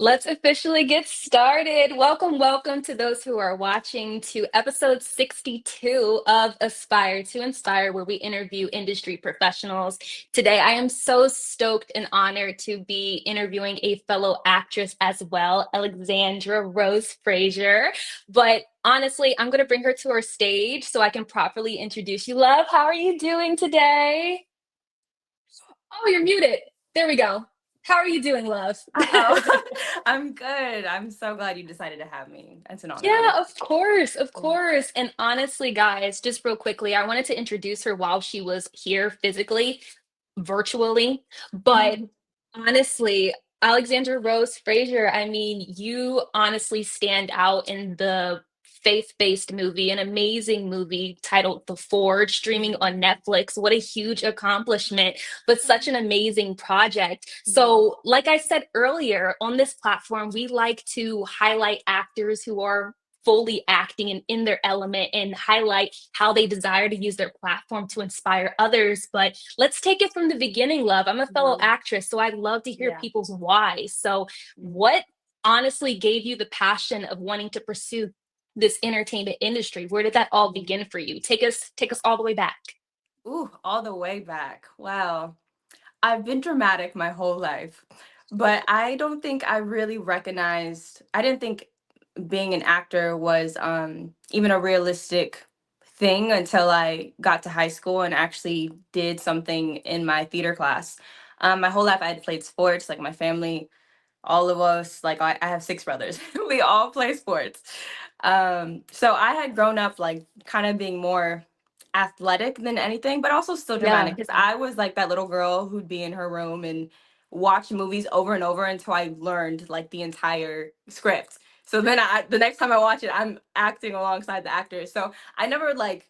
Let's officially get started. Welcome to those who are watching to episode 62 of Aspire to Inspire, where we interview industry professionals. Today, I am so stoked and honored to be interviewing a fellow actress as well, Alexandra Rose Frazier. But honestly, I'm going to bring her to our stage so I can properly introduce you. Love, how are you doing today? Oh, you're muted. There we go. How are you doing, love? Uh-oh. I'm good. I'm so glad you decided to have me. It's an honor. Yeah, of course, of Mm. course. And honestly, guys, just real quickly, I wanted to introduce her while she was here physically, virtually. But honestly, Alexandra Rose Frazier, I mean, you honestly stand out in the faith-based movie, an amazing movie titled The Forge, streaming on Netflix. What a huge accomplishment, but such an amazing project. So, like I said earlier, on this platform, we like to highlight actors who are fully acting and in their element and highlight how they desire to use their platform to inspire others. But let's take it from the beginning, love. I'm a fellow Mhm. actress, so I'd love to hear Yeah. people's whys. So, what honestly gave you the passion of wanting to pursue this entertainment industry? Where did that all begin for you? Take us all the way back. Ooh, all the way back. Wow. I've been dramatic my whole life, but I don't think I really recognized, I didn't think being an actor was even a realistic thing until I got to high school and actually did something in my theater class. My whole life I had played sports, like my family, all of us, like I have six brothers. We all play sports. So I had grown up like kind of being more athletic than anything, but also still dramatic Yeah. because I was like that little girl who'd be in her room and watch movies over and over until I learned like the entire script. So then the next time I watch it, I'm acting alongside the actors. So I never like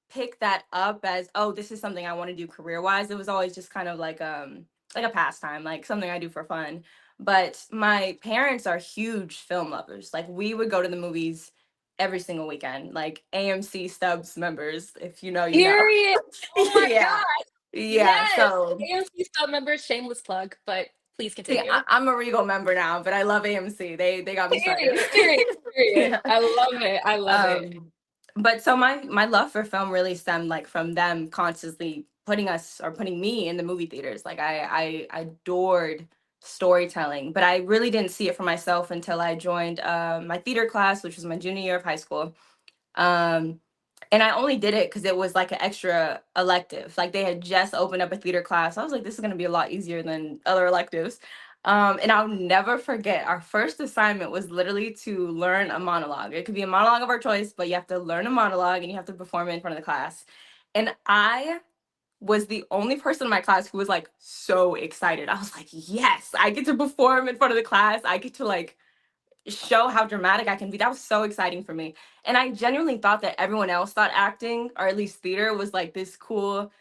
picked that up as, oh, this is something I want to do career wise. It was always just kind of like a pastime, like something I do for fun. But my parents are huge film lovers. Like we would go to the movies every single weekend, like AMC Stubs members, if you know, you know. Period. Oh my Yeah. God. Yeah. Yes. So AMC sub members, shameless plug, but please see, continue. I'm a Regal member now, but I love AMC. They got me started. Period. Period. Period. Yeah. I love it. I love it. But so my love for film really stemmed like from them constantly putting me in the movie theaters. Like I adored storytelling, but I really didn't see it for myself until I joined my theater class, which was my junior year of high school. Um, and I only did it because it was like an extra elective. Like they had just opened up a theater class. I was like, this is gonna be a lot easier than other electives. And I'll never forget our first assignment was literally to learn a monologue. It could be a monologue of our choice, but you have to learn a monologue and you have to perform it in front of the class. And I was the only person in my class who was like so excited. I was like, yes, I get to perform in front of the class. I get to like show how dramatic I can be. That was so exciting for me. And I genuinely thought that everyone else thought acting, or at least theater, was like this cool,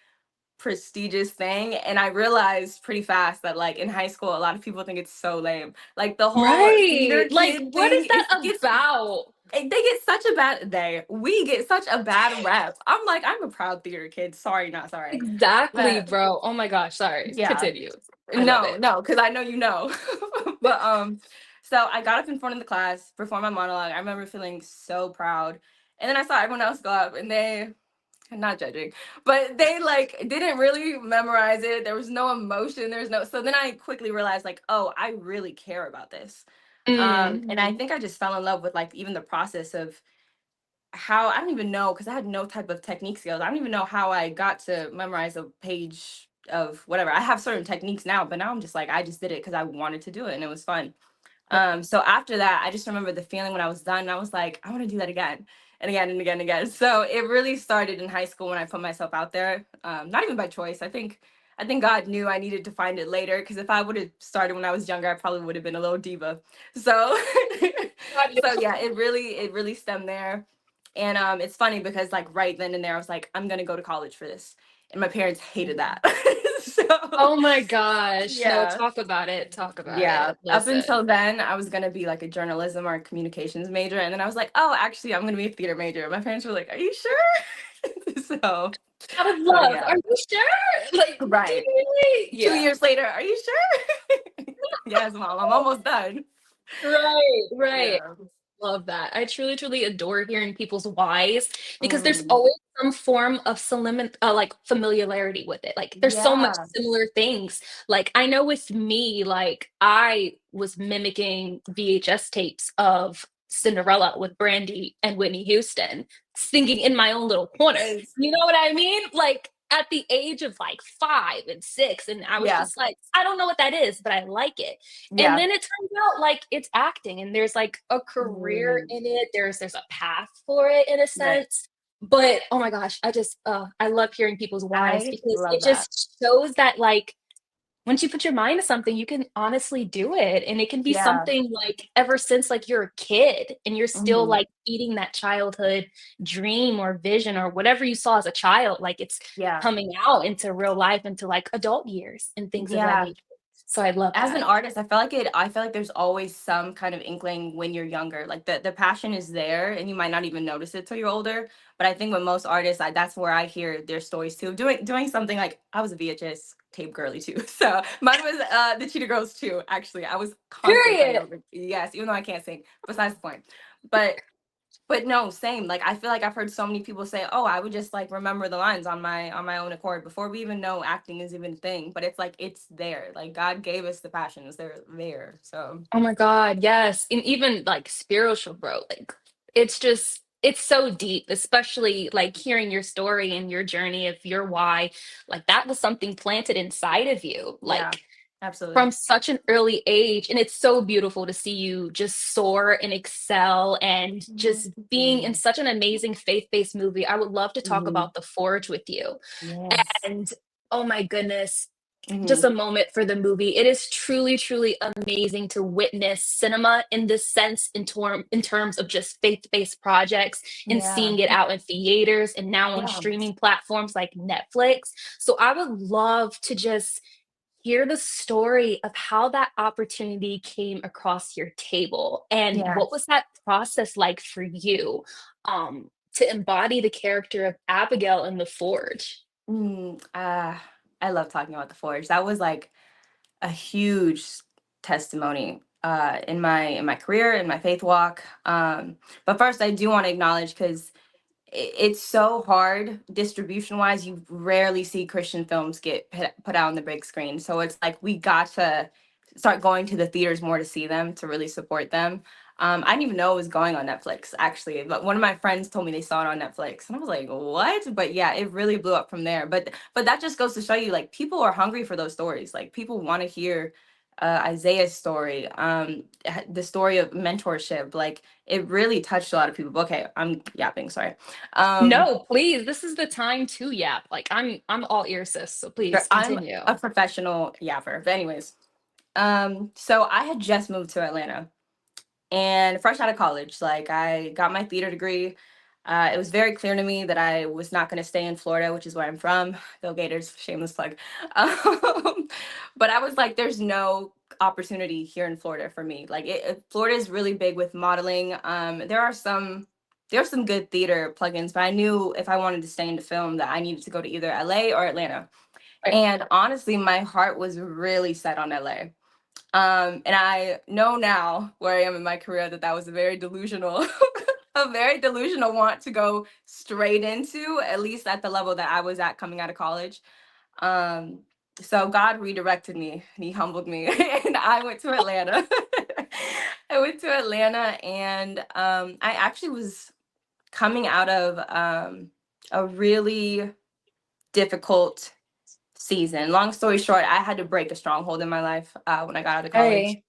prestigious thing. And I realized pretty fast that like in high school, a lot of people think it's so lame. Like the whole Right. theater Like, kid what thing is is that gets about? they get such a bad we get such a bad rep. I'm like, I'm a proud theater kid. Sorry, not sorry. Exactly, But bro. Oh my gosh. Sorry. yeah. Continue. I love No, it. no, because I know you know. But so I got up in front of the class, performed my monologue. I remember feeling so proud. And then I saw everyone else go up and they, I'm not judging, but they like didn't really memorize it. There was no emotion. There was no, so then I quickly realized like, oh, I really care about this. Mm. And I think I just fell in love with like even the process of how, I don't even know, because I had no type of technique skills. I don't even know how I got to memorize a page of whatever. I have certain techniques now, but now I'm just like, I just did it because I wanted to do it and it was fun. So after that, I just remember the feeling when I was done. And I was like, I want to do that again and again and again and again. So it really started in high school when I put myself out there. Not even by choice. I think God knew I needed to find it later, because if I would have started when I was younger, I probably would have been a little diva. So God, so yeah, it really stemmed there. And it's funny because like right then and there I was like, I'm gonna go to college for this. And my parents hated that. So oh my gosh. No, yeah. talk about it. Talk about Yeah. it. Up Listen. until then, I was gonna be like a journalism or a communications major. And then I was like, oh, actually I'm gonna be a theater major. My parents were like, are you sure? so Out of so love. yeah. Are you sure? Like, do Right. you really? Two Yeah. years later, are you sure? Yes, mom, I'm almost done. Right, right. Yeah. Love that. I truly, truly adore hearing people's whys because there's Mm. always some form of like familiarity with it. Like there's so much Yeah. similar things. Like I know with me, like I was mimicking VHS tapes of Cinderella with Brandy and Whitney Houston singing in my own little corner. Yes. You know what I mean? Like at the age of like 5 and 6, and I was Yeah. just like, I don't know what that is, but I like it. And Yeah. then it turns out like it's acting and there's like a career Mm. in it. There's a path for it in a Right. sense. But oh my gosh, I love hearing people's whys I because love it that. just shows that like once you put your mind to something, you can honestly do it. And it can be Yeah. something like ever since like you're a kid and you're still Mhm. like eating that childhood dream or vision or whatever you saw as a child, like it's Yeah. coming out into real life, into like adult years and things of that Yeah. nature. So I love As an that. artist, I feel like there's always some kind of inkling when you're younger. Like the passion is there and you might not even notice it till you're older. But I think with most artists, that's where I hear their stories too. Doing something like I was a VHS tape girly too. So mine was the Cheetah Girls too, actually. I was constantly playing Period. over. Yes, even though I can't sing. Besides the point. But no, same. Like I feel like I've heard so many people say, "Oh, I would just like remember the lines on my own accord before we even know acting is even a thing." But it's like it's there. Like God gave us the passions. They're there. So Oh my God, yes. And even like spiritual growth, like it's just it's so deep, especially like hearing your story and your journey of your why. Like that was something planted inside of you, yeah, like absolutely. from such an early age. And it's so beautiful to see you just soar and excel and just being in Mhm. such an amazing faith-based movie. I would love to talk Mhm. about The Forge with you. Yes. And oh my goodness, just Hmm. a moment for the movie. It is truly, truly amazing to witness cinema in this sense, in terms of just faith-based projects and Yeah. seeing it out in theaters and now on Yeah. streaming platforms like Netflix. So I would love to just hear the story of how that opportunity came across your table and Yeah. what was that process like for you to embody the character of Abigail in The Forge. I love talking about the Forge. That was like a huge testimony in my career, in my faith walk. But first, I do want to acknowledge because it's so hard distribution wise. You rarely see Christian films get put out on the big screen. So it's like we got to start going to the theaters more to see them, to really support them. I didn't even know it was going on Netflix actually, but one of my friends told me they saw it on Netflix, and I was like, "What?" But yeah, it really blew up from there. But that just goes to show you, like, people are hungry for those stories. Like people want to hear Isaiah's story, the story of mentorship. Like it really touched a lot of people. Okay, I'm yapping. Sorry. Um, No, please. This is the time to yap. Like I'm all ear, sis. So sure, please I'm continue. a professional yapper. But anyways, so I had just moved to Atlanta and fresh out of college, like I got my theater degree. It was very clear to me that I was not going to stay in Florida, which is where I'm from. Go Gators, shameless plug. Um, but I was like, there's no opportunity here in Florida for me. Like Florida is really big with modeling. There are some good theater plugins, but I knew if I wanted to stay into film that I needed to go to either LA or Atlanta. Right. And honestly, my heart was really set on LA. And I know now where I am in my career that that was a very delusional, a very delusional want to go straight into, at least at the level that I was at coming out of college. Um, so God redirected me and He humbled me, and I went to Atlanta. I went to Atlanta, and I actually was coming out of a really difficult season. Long story short, I had to break a stronghold in my life when I got out of college. Hey,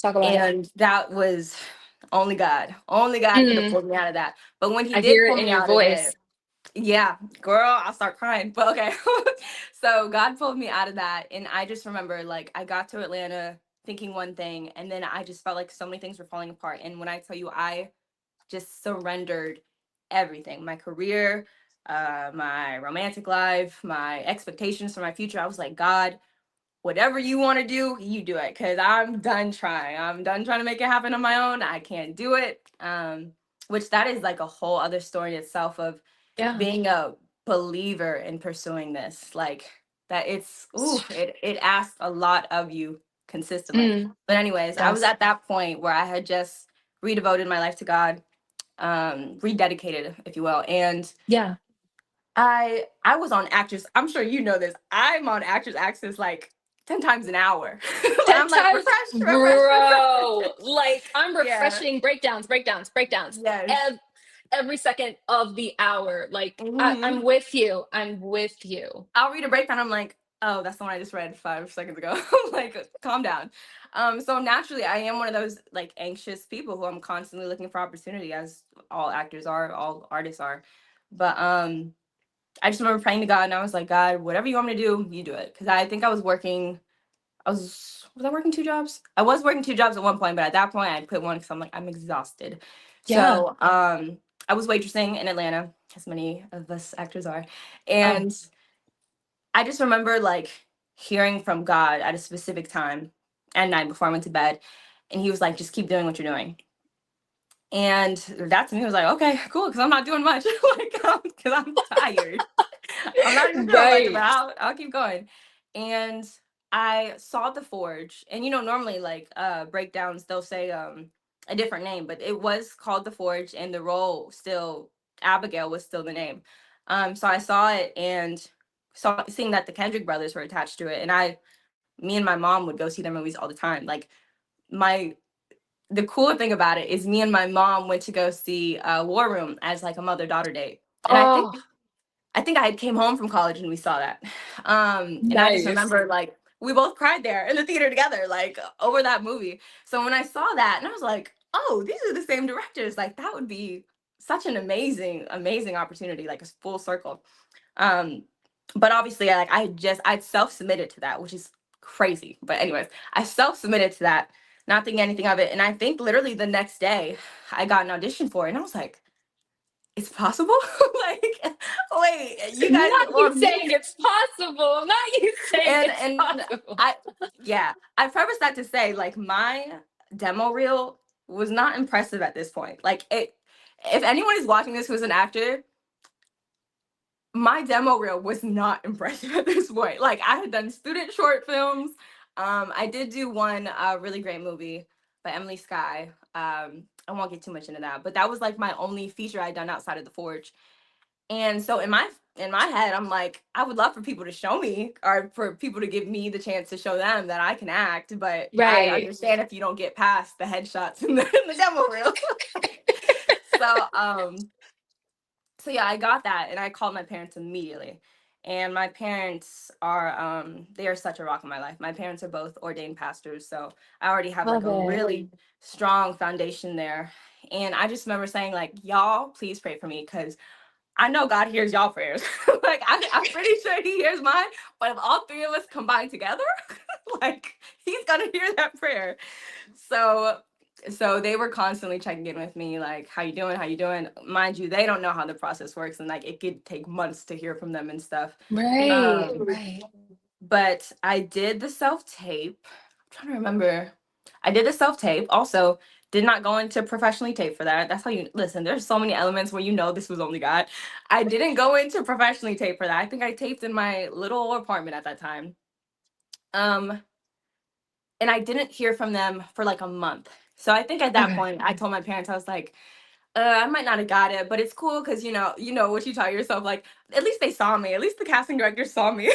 talk about it. And that was only God. Only God could have Mm, pulled me out of that. But when he I did hear it pull in me your out of voice. it, yeah, girl, I'll start crying. But okay. So God pulled me out of that. And I just remember, like, I got to Atlanta thinking one thing, and then I just felt like so many things were falling apart. And when I tell you, I just surrendered everything, my career, my romantic life, my expectations for my future. I was like, God, whatever you want to do, you do it. Cause I'm done trying. I'm done trying to make it happen on my own. I can't do it. Which that is like a whole other story in itself of Yeah. being a believer in pursuing this. Like that it asks a lot of you. consistently. Mm, But anyways, I was yes. at that point where I had just redevoted my life to God, rededicated, if you will. And Yeah. I was on Actors. I'm sure you know this. I'm on Actors Access like 10 times an hour. 10 I'm like, times, refresh, refresh, bro. refresh. Like I'm Yeah. refreshing breakdowns, breakdowns, breakdowns. Yes. Every second of the hour. Like I'm Hmm. with you. I'm with you. I'll read a breakdown. I'm like, oh, that's the one I just read 5 seconds ago. Like, calm down. So naturally, I am one of those like anxious people who I'm constantly looking for opportunity, as all actors are, all artists are. But I just remember praying to God, and I was like, God, whatever you want me to do, you do it. Because I think I was working. I working 2 jobs? I was working 2 jobs at one point, but at that point, I quit one because I'm like, I'm exhausted. Yeah. So I was waitressing in Atlanta, as many of us actors are, Oh, and I just remember like hearing from God at a specific time at night before I went to bed. And he was like, just keep doing what you're doing. And that to me was like, okay, cool, because I'm not doing much. Like, because I'm tired. I'm not even feeling like it, but right. I'll keep going. And I saw the forge. And normally like breakdowns, they'll say a different name, but it was called the forge, and the role still, Abagail was still the name. So I saw it and saw seeing that the Kendrick brothers were attached to it. And me and my mom would go see their movies all the time. Like my the cool thing about it is me and my mom went to go see War Room as like a mother-daughter date. And Oh, I think I had came home from college and we saw that. And I just nice. remember like we both cried there in the theater together, like over that movie. So when I saw that, and I was like, oh, these are the same directors. Like that would be such an amazing, amazing opportunity, like a full circle. Um, but obviously, I'd self-submitted to that, which is crazy. But anyways, I self-submitted to that, not thinking anything of it. And I think literally the next day I got an audition for it, and I was like, it's possible? Like, wait, you guys Not you want me? saying it's possible. Not you saying it's And possible. I yeah, I preface that to say like my demo reel was not impressive at this point. Like it if anyone is watching this who's an actor, my demo reel was not impressive at this point. Like I had done student short films. I did do one really great movie by Emily Sky. I won't get too much into that, but that was like my only feature I'd done outside of the Forge. And so in my head, I'm like, I would love for people to show me, or for people to give me the chance to show them that I can act. But I Right. understand if you don't get past the headshots in the demo reel. So so yeah, I got that, and I called my parents immediately. And my parents are they are such a rock in my life. My parents are both ordained pastors, so I already have like Love a it. really strong foundation there. And I just remember saying like, y'all, please pray for me, because I know God hears y'all prayers. Like I'm pretty sure He hears mine. But if all three of us combine together, like He's gonna hear that prayer. So so they were constantly checking in with me, like, how you doing? How you doing? Mind you, they don't know how the process works, and like it could take months to hear from them and stuff. Right. Um, Right. but I did the self tape. I'm trying to remember. I did the self tape. Also, did not go into professionally tape for that. That's how you listen. There's so many elements where this was only God. I didn't go into professionally tape for that. I think I taped in my little apartment at that time. Um, and I didn't hear from them for like a month. So I think at that Okay. point, I told my parents, I was like, I might not have got it, but it's cool because you know what you tell yourself. Like, at least they saw me. At least the casting director saw me.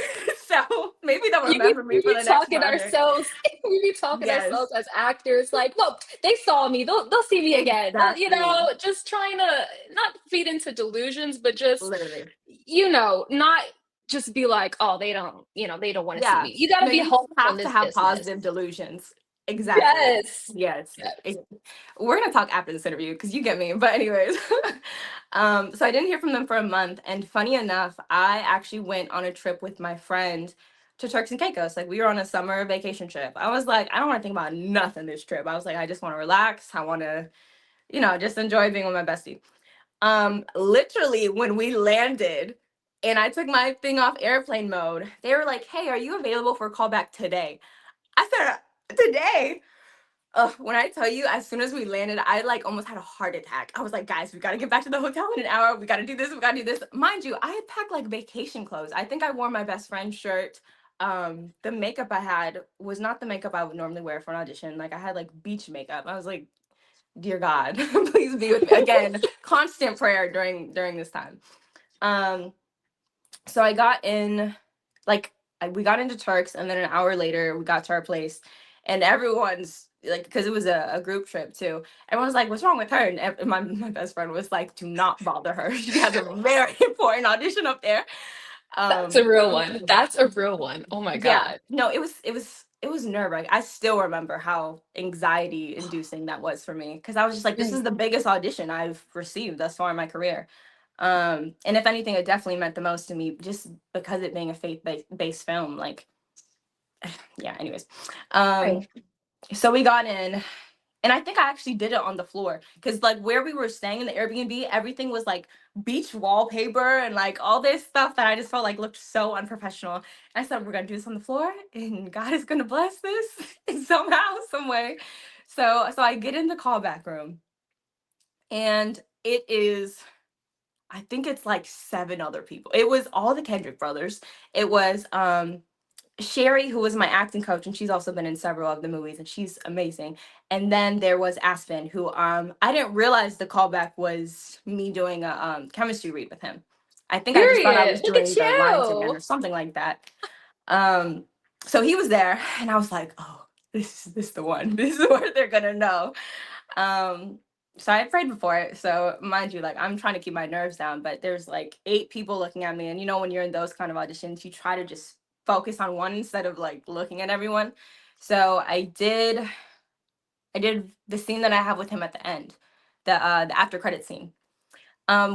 So maybe they'll remember me We for be the next talking project. ourselves. We be talking Yes, ourselves as actors. Like, look, they saw me. They'll see me again. exactly. Just trying to not feed into delusions, but just Literally. not just be like, oh, they don't want to see Yeah. me. You got to No, be you hopeful in have to this have business. positive delusions. Exactly. Yes. Yes. Yes. We're gonna talk after this interview because you get me. But anyways, so I didn't hear from them for a month, and funny enough, I actually went on a trip with my friend to Turks and Caicos. Like we were on a summer vacation trip. I was like, I don't want to think about nothing this trip. I was like, I just want to relax. I want to, just enjoy being with my bestie. Literally when we landed and I took my thing off airplane mode, they were like, "Hey, are you available for a call back today?" I said, "Today?" When I tell you, as soon as we landed, I like almost had a heart attack. I was like, "Guys, we gotta get back to the hotel in an hour. We gotta do this. We gotta do this." Mind you, I had packed like vacation clothes. I think I wore my best friend's shirt, the makeup I had was not the makeup I would normally wear for an audition. Like I had like beach makeup. I was like, dear God, please be with me. Again, constant prayer during this time. Um, so I got in, like, we got into Turks, and then an hour later we got to our place, and everyone's like, because it was a group trip too. Everyone's like, "What's wrong with her?" And my best friend was like, "Do not bother her. She has a very important audition up there." That's a Um, real one. That's a real one. Oh my yeah, God. no, it was nerve-wracking. I still remember how anxiety inducing that was for me, because I was just like, this is Mm. the biggest audition I've received thus far in my career. And if anything, it definitely meant the most to me, just because it being a faith-based film. Like, yeah, anyways. Um, Right. so we got in, and I think I actually did it on the floor, because like where we were staying in the Airbnb, everything was like beach wallpaper and like all this stuff that I just felt like looked so unprofessional. And I said, we're gonna do this on the floor, and God is gonna bless this somehow, some way. So I get in the callback room, and it is, I think it's like seven other people. It was all the Kendrick brothers. It was Sherry, who was my acting coach, and she's also been in several of the movies, and she's amazing. And then there was Aspen, who I didn't realize the callback was me doing a chemistry read with him. I think I just thought I was Period. Look doing at the lines again you. or something like that. Um, so he was there, and I was like, oh, this is the one. This is where they're gonna know. Um, so I prayed before it. So mind you, like I'm trying to keep my nerves down, but there's like eight people looking at me, and when you're in those kind of auditions, you try to just focus on one instead of like looking at everyone. So I did the scene that I have with him at the end, the after credit scene.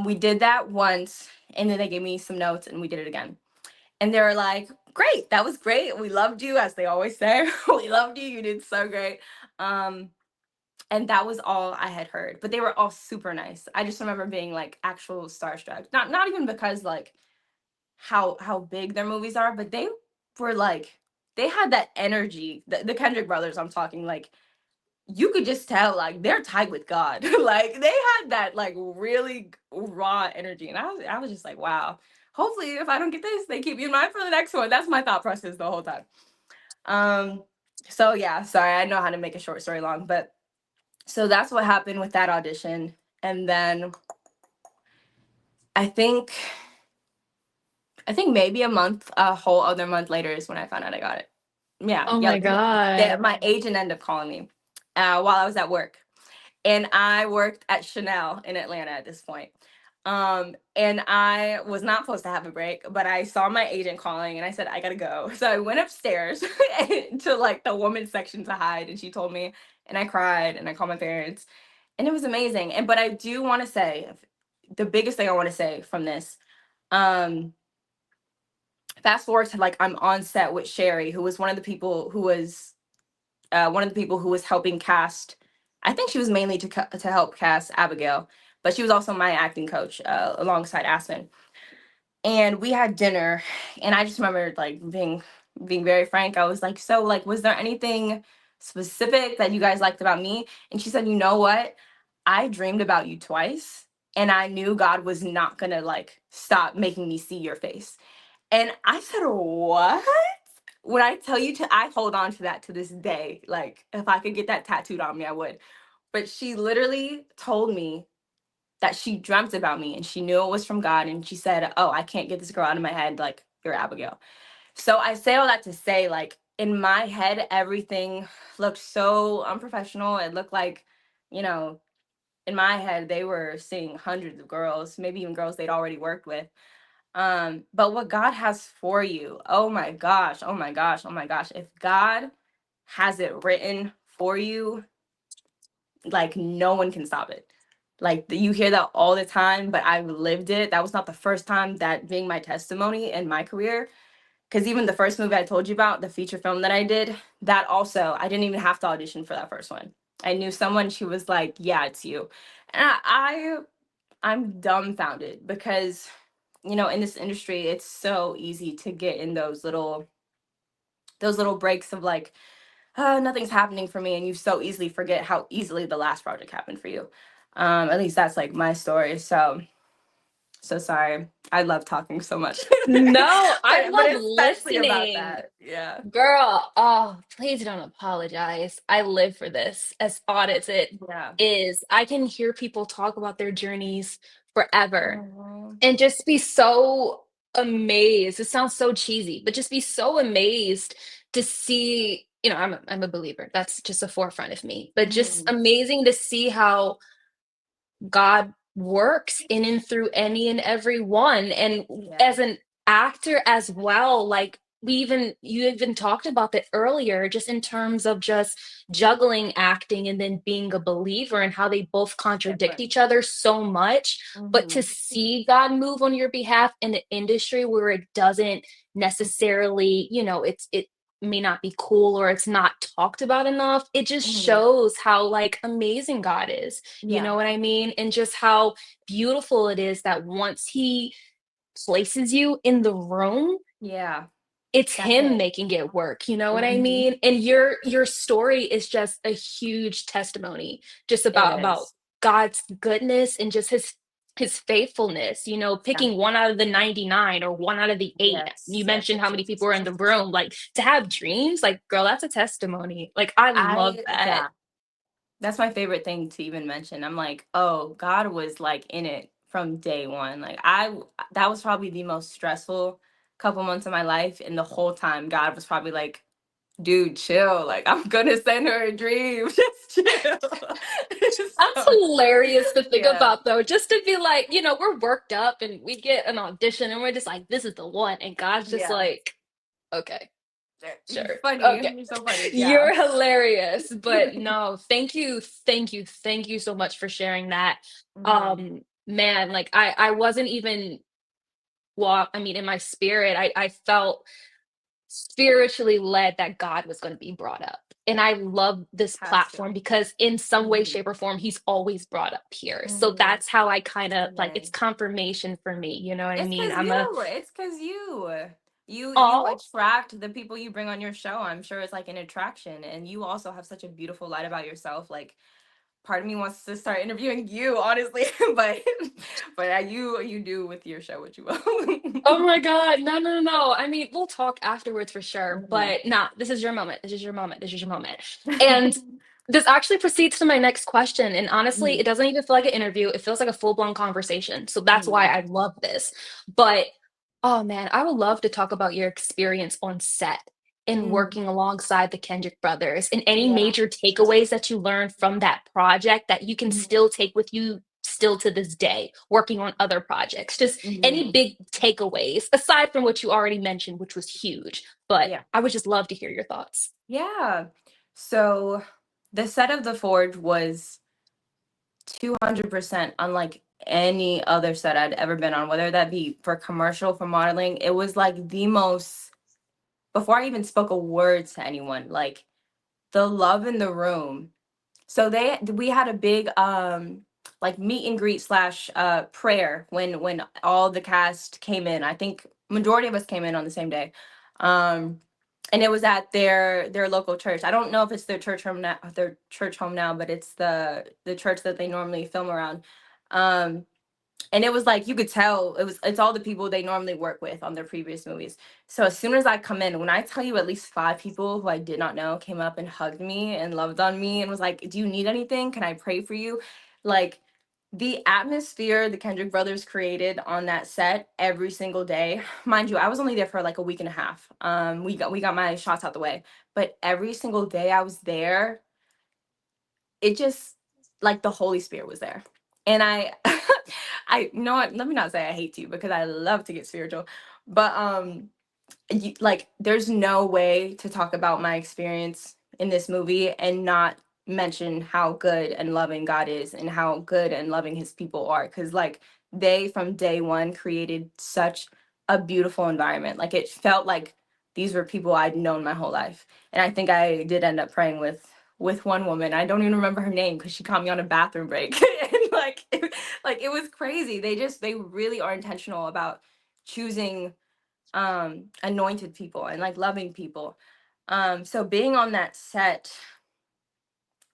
We did that once, and then they gave me some notes, and we did it again. And they were like, "Great, that was great. We loved you," as they always say. "We loved you. You did so great." Um, and that was all I had heard. But they were all super nice. I just remember being like actual starstruck. Not even because like how big their movies are, but they were like, they had that energy. The Kendrick brothers, I'm talking, like you could just tell like they're tight with God. Like they had that like really raw energy. And I was just like, wow. Hopefully if I don't get this, they keep me in mind for the next one. That's my thought process the whole time. Um so yeah, sorry, I know how to make a short story long, but so that's what happened with that audition. And then I think I think maybe a whole other month later is when I found out I got it. Yeah, Oh yeah. my God. My agent ended up calling me while I was at work, and I worked at Chanel in Atlanta at this point. And I was not supposed to have a break, but I saw my agent calling, and I said I gotta go. So I went upstairs to like the women's section to hide, and she told me, and I cried, and I called my parents, and it was amazing. And but I do want to say, the biggest thing I want to say from this, um, fast forward to like I'm on set with Sherry, who was one of the people who was helping cast. I think she was mainly to help cast Abagail, but she was also my acting coach alongside Aspen. And we had dinner, and I just remember like being very frank. I was like, so like, was there anything specific that you guys liked about me? And she said, you know what? I dreamed about you twice, and I knew God was not gonna like stop making me see your face. And I said, what? When I tell you to, I hold on to that to this day. Like, if I could get that tattooed on me, I would. But she literally told me that she dreamt about me, and she knew it was from God. And she said, oh, I can't get this girl out of my head. Like, you're Abigail. So I say all that to say, like, in my head, everything looked so unprofessional. It looked like, you know, in my head, they were seeing hundreds of girls, maybe even girls they'd already worked with. But what God has for you, oh my gosh, oh my gosh, oh my gosh. If God has it written for you, like no one can stop it. Like you hear that all the time, but I've lived it. That was not the first time that being my testimony in my career. Because even the first movie I told you about, the feature film that I did, that also, I didn't even have to audition for that first one. I knew someone, she was like, yeah, it's you. And I'm dumbfounded because in this industry, it's so easy to get in those little breaks of like, oh, nothing's happening for me, and you so easily forget how easily the last project happened for you. At least that's like my story. So So sorry. I love talking so much. No, I But love especially about listening. that. Yeah. Girl, oh, please don't apologize. I live for this. As odd as it Yeah. is, I can hear people talk about their journeys forever Mhm. and just be so amazed. It sounds so cheesy, but just be so amazed to see, I'm a believer. That's just a forefront of me. But just Mhm. amazing to see how God works in and through any and every one. And Yeah. as an actor as well, like you even talked about that earlier, just in terms of just juggling acting and then being a believer and how they both contradict Different. each other so much. But to Mhm. see God move on your behalf in an industry where it doesn't necessarily, it may not be cool or it's not talked about enough, it just Mhm. shows how like amazing God is. You Yeah. know what I mean? And just how beautiful it is that once he places you in the room, Yeah. it's That's him it. making it work, you know what I Mhm. mean? And your story is just a huge testimony just It about is. God's goodness and just his faithfulness, Yeah. picking one out of the 99 or one out of the eight. Yes. You Yes. mentioned Yes. how many Yes. people Yes. were Yes. in the Yes. room, like to have dreams, like girl, that's a testimony. Like I love that. Yeah. That's my favorite thing to even mention. I'm like, oh, God was like in it from day one. Like that was probably the most stressful couple months of my life, and the whole time God was probably like, dude, chill. Like I'm gonna send her a dream. Just chill. That's So, hilarious to think yeah. about, though. Just to be like, we're worked up and we get an audition and we're just like, this is the one. And God's just Yeah. like, okay, You're sure. funny. Okay. You're so funny. Yeah. You're hilarious. But no, thank you. Thank you. Thank you so much for sharing that. Mhm. Man, like I wasn't even, well, I mean, in my spirit, I felt spiritually led that God was going to be brought up. And I love this Has to. platform because in some way, Mhm. shape, or form, he's always brought up here. So Mhm. that's how I kind of like it's Amen. confirmation for me. You know what I It's mean? cause I'm a you. It's cause you. You oh, attract the people you bring on your show. I'm sure it's like an attraction, and you also have such a beautiful light about yourself. Like part of me wants to start interviewing you, honestly, but you do with your show what you oh will. my God. No, no, no, no. I mean, we'll talk afterwards for sure. Mhm. But nah, this is your moment. This is your moment. This is your moment. And this actually proceeds to my next question. And honestly, it Mhm. doesn't even feel like an interview. It feels like a full-blown conversation. So that's why Mhm. I love this. But oh man, I would love to talk about your experience on set and Mhm. working alongside the Kendrick brothers and any Yeah. major takeaways that you learned from that project that you can Mhm. still take with you still to this day, working on other projects. Just any Mhm. big takeaways aside from what you already mentioned, which was huge. But Yeah. I would just love to hear your thoughts. Yeah. So the set of the Forge was 200% unlike any other set I'd ever been on, whether that be for commercial, for modeling. It was like the most, before I even spoke a word to anyone, like the love in the room. So we had a big like meet and greet slash prayer when all the cast came in. I think majority of us came in on the same day. Um and it was at their local church. I don't know if it's their church home now, but it's the church that they normally film around. Um and it was like you could tell it's all the people they normally work with on their previous movies. So as soon as I come in, when I tell you at least five people who I did not know came up and hugged me and loved on me and was like, do you need anything, can I pray for you? Like the atmosphere the Kendrick brothers created on that set every single day, mind you, I was only there for like a week and a half. We got my shots out the way, but every single day I was there, it just like the Holy Spirit was there. And I I you know what, let me not say I hate you because I love to get spiritual. But like there's no way to talk about my experience in this movie and not mention how good and loving God is and how good and loving his people are, cuz like they from day one created such a beautiful environment. Like it felt like these were people I'd known my whole life. And I think I did end up praying with one woman. I don't even remember her name cuz she caught me on a bathroom break. And like it was crazy. They really are intentional about choosing anointed people and like loving people. So being on that set,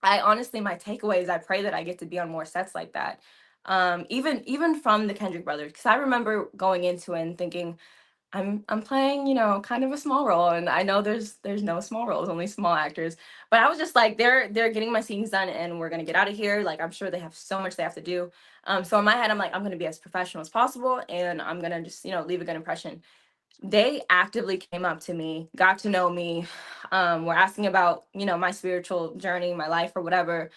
I honestly, my takeaway is I pray that I get to be on more sets like that. Even from the Kendrick brothers, because I remember going into it and thinking, I'm playing, kind of a small role, and I know there's no small roles, only small actors. But I was just like, they're getting my scenes done, and we're gonna get out of here. Like, I'm sure they have so much they have to do. So in my head, I'm like, I'm gonna be as professional as possible, and I'm gonna just leave a good impression. They actively came up to me, got to know me, were asking about my spiritual journey, my life, or whatever.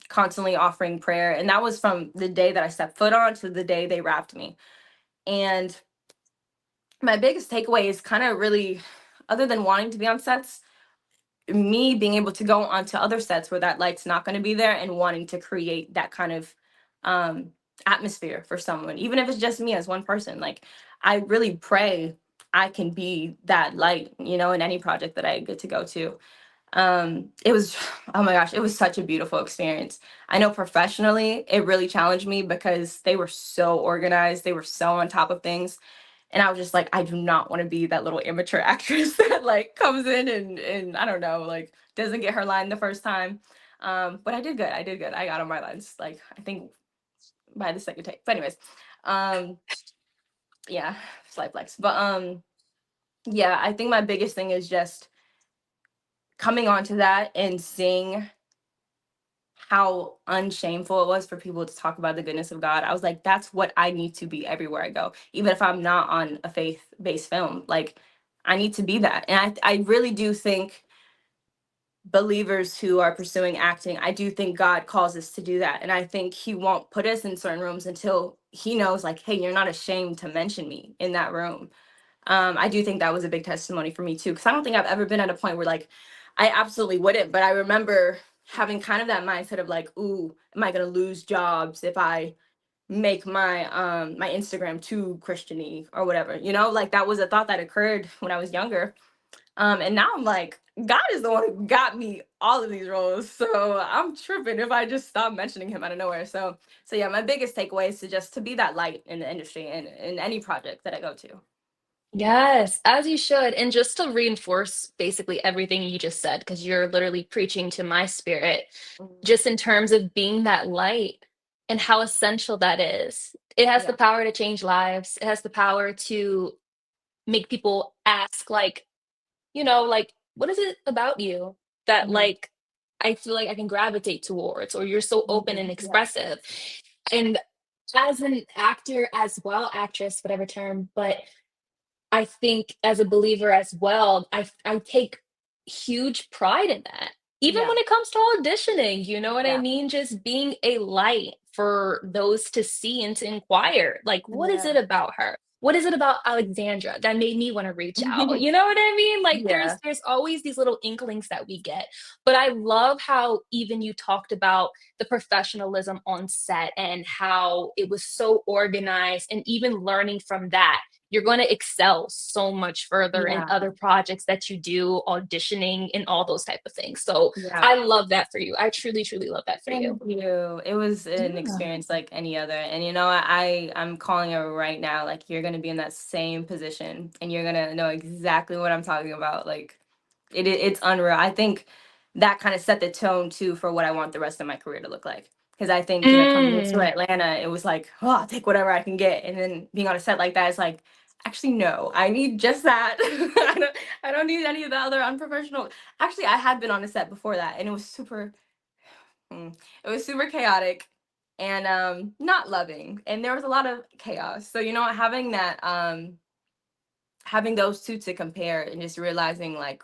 Constantly offering prayer, and that was from the day that I stepped foot on to the day they wrapped me. And my biggest takeaway is kind of really, other than wanting to be on sets, me being able to go onto other sets where that light's not going to be there and wanting to create that kind of um, atmosphere for someone, even if it's just me as one person. Like, I really pray I can be that light, in any project that I get to go to. It was, oh my gosh, it was such a beautiful experience. I know professionally, it really challenged me because they were so organized, they were so on top of things, and I was just like, I do not want to be that little amateur actress that like comes in and I don't know, like doesn't get her line the first time. But I did good. I did good. I got on my lines, like I think by the second take. But anyways, um, yeah, slight flex. But yeah, I think my biggest thing is just coming onto that and seeing how unshameful it was for people to talk about the goodness of God. I was like, that's what I need to be everywhere I go, even if I'm not on a faith-based film. Like, I need to be that. And I really do think believers who are pursuing acting, I do think God calls us to do that. And I think he won't put us in certain rooms until he knows, like, hey, you're not ashamed to mention me in that room. I do think that was a big testimony for me too, because I don't think I've ever been at a point where like I absolutely wouldn't, but I remember having kind of that mindset of like, ooh, am I gonna lose jobs if I make my Instagram too Christiany or whatever? Like that was a thought that occurred when I was younger. And now I'm like, God is the one who got me all of these roles. So I'm tripping if I just stop mentioning him out of nowhere. So yeah, my biggest takeaway is to just to be that light in the industry and in any project that I go to. Yes, as you should. And just to reinforce basically everything you just said, because you're literally preaching to my spirit, Mhm. just in terms of being that light and how essential that is. It has the Yeah. power to change lives. It has the power to make people ask, like, like, what is it about you that, Mhm. like, I feel like I can gravitate towards, or you're so open and Mhm. Yeah. expressive. And as an actor as well, actress, whatever term, but I think as a believer as well, I take huge pride in that. Even Yeah. when it comes to auditioning, you know what I Yeah. mean? Just being a light for those to see and to inquire. Like, what is Yeah. it about her? What is it about Alexandra that made me want to reach out? You know what I mean? Like Yeah. there's always these little inklings that we get. But I love how even you talked about the professionalism on set and how it was so organized, and even learning from that you're going to excel so much further in Yeah. other projects that you do, auditioning and all those type of things. So Yeah. I love that for you. I truly, truly love that for you. Thank you. It was an Yeah. experience like any other. And I'm calling it right now. Like, you're gonna be in that same position and you're gonna know exactly what I'm talking about. Like, it's unreal. I think that kind of set the tone too for what I want the rest of my career to look like. Because I think, coming into Mm. Atlanta, it was like, oh, I'll take whatever I can get. And then being on a set like that, it's like, actually, no, I need just that. I don't need any of the other unprofessional. Actually, I had been on a set before that, and it was super chaotic and not loving. And there was a lot of chaos. So, having that having those two to compare and just realizing like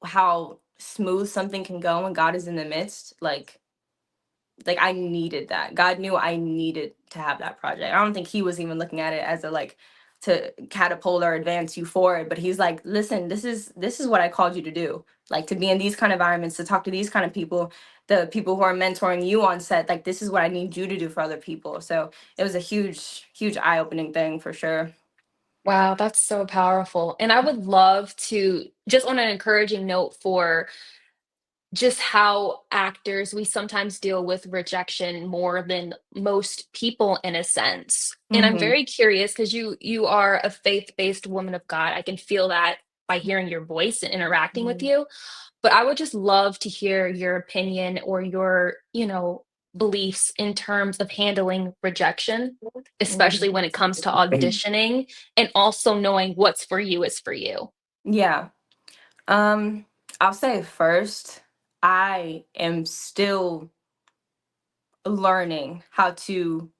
how smooth something can go when God is in the midst, like I needed that. God knew I needed to have that project. I don't think he was even looking at it as a like to catapult or advance you forward, but he's like, listen, this is what I called you to do. Like, to be in these kind of environments, to talk to these kind of people, the people who are mentoring you on set, like this is what I need you to do for other people. So it was a huge, huge eye-opening thing for sure. Wow, that's so powerful. And I would love to, just on an encouraging note for just how actors, we sometimes deal with rejection more than most people in a sense. And I'm Hmm. very curious because you are a faith-based woman of God. I can feel that by hearing your voice and interacting with you. But I would just love to hear your opinion or your, beliefs in terms of handling rejection, especially Mhm. when it comes to auditioning, and also knowing what's for you is for you? Yeah. Um, I'll say first, I am still learning how to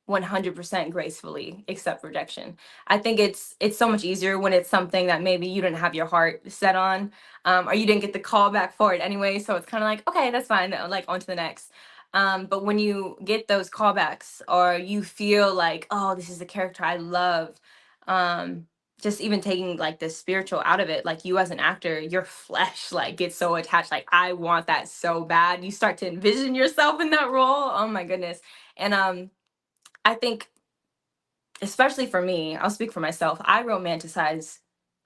100% gracefully accept rejection. I think it's so much easier when it's something that maybe you didn't have your heart set on, or you didn't get the call back for it anyway. So it's kind of like, okay, that's fine. Like on to the next. But when you get those callbacks, or you feel like, oh, this is the character I love, um, just even taking like the spiritual out of it, like you as an actor, your flesh like gets so attached. Like I want that so bad. You start to envision yourself in that role. Oh my goodness. And I think, especially for me, I'll speak for myself. I romanticize